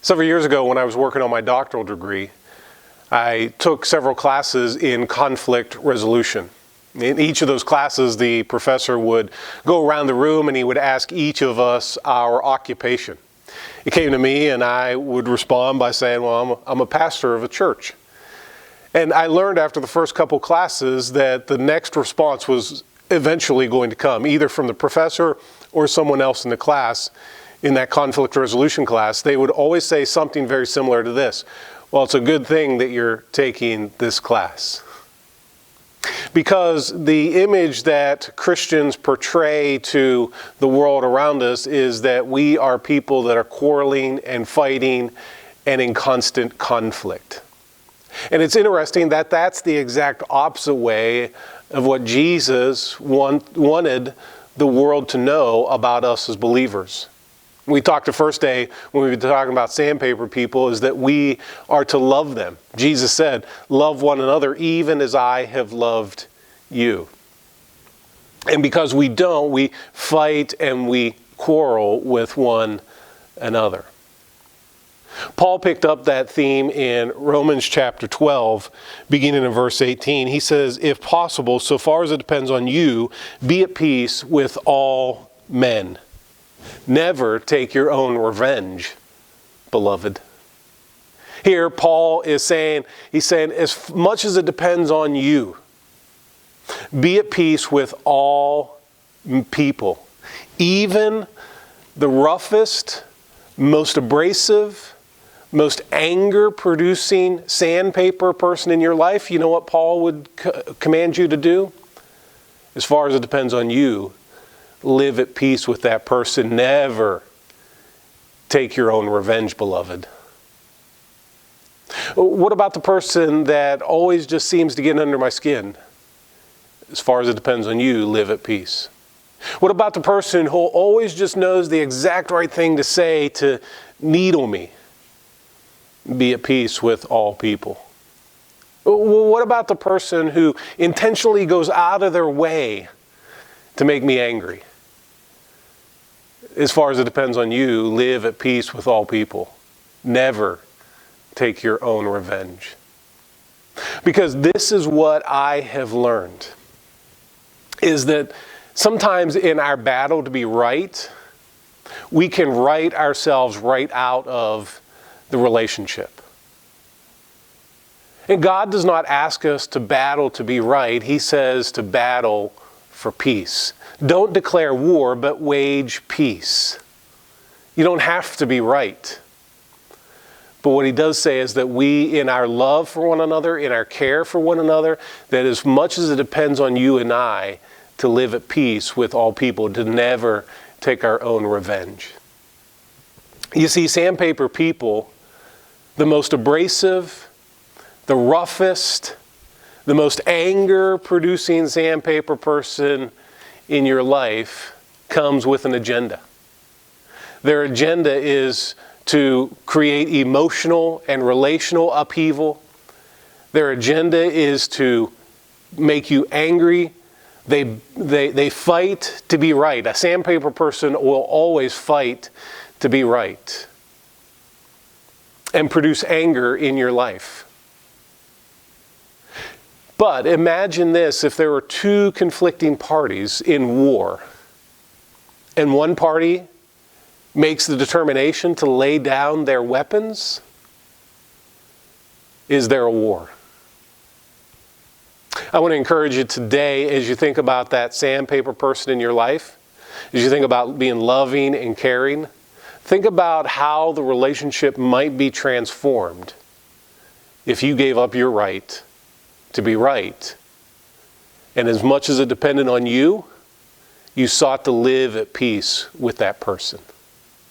Several years ago when I was working on my doctoral degree, I took several classes in conflict resolution. In each of those classes, the professor would go around the room and he would ask each of us our occupation. It came to me and I would respond by saying, well, I'm a pastor of a church. And I learned after the first couple classes that the next response was eventually going to come, either from the professor or someone else in the class. In that conflict resolution class, they would always say something very similar to this. Well, it's a good thing that you're taking this class. Because the image that Christians portray to the world around us is that we are people that are quarreling and fighting and in constant conflict. And it's interesting that that's the exact opposite way of what Jesus wanted the world to know about us as believers. We talked the first day when we were talking about sandpaper people is that we are to love them. Jesus said, love one another even as I have loved you. And because we don't, we fight and we quarrel with one another. Paul picked up that theme in Romans chapter 12, beginning in verse 18. He says, if possible, so far as it depends on you, be at peace with all men. Never take your own revenge, beloved. Here, Paul is saying, as much as it depends on you, be at peace with all people. Even the roughest, most abrasive, most anger-producing sandpaper person in your life, you know what Paul would command you to do? As far as it depends on you, live at peace with that person. Never take your own revenge, beloved. What about the person that always just seems to get under my skin? As far as it depends on you, live at peace. What about the person who always just knows the exact right thing to say to needle me? Be at peace with all people. What about the person who intentionally goes out of their way to make me angry? As far as it depends on you, live at peace with all people. Never take your own revenge. Because this is what I have learned, is that sometimes in our battle to be right, we can write ourselves right out of the relationship. And God does not ask us to battle to be right. He says to battle for peace. Don't declare war, but wage peace. You don't have to be right. But what he does say is that we, in our love for one another, in our care for one another, that as much as it depends on you and I to live at peace with all people, to never take our own revenge. You see, sandpaper people, the most abrasive, the roughest, the most anger-producing sandpaper person in your life comes with an agenda. Their agenda is to create emotional and relational upheaval. Their agenda is to make you angry. They fight to be right. A sandpaper person will always fight to be right and produce anger in your life. But imagine this, if there were two conflicting parties in war, and one party makes the determination to lay down their weapons, is there a war? I want to encourage you today, as you think about that sandpaper person in your life, as you think about being loving and caring, think about how the relationship might be transformed if you gave up your right to be right. And as much as it depended on you, you sought to live at peace with that person.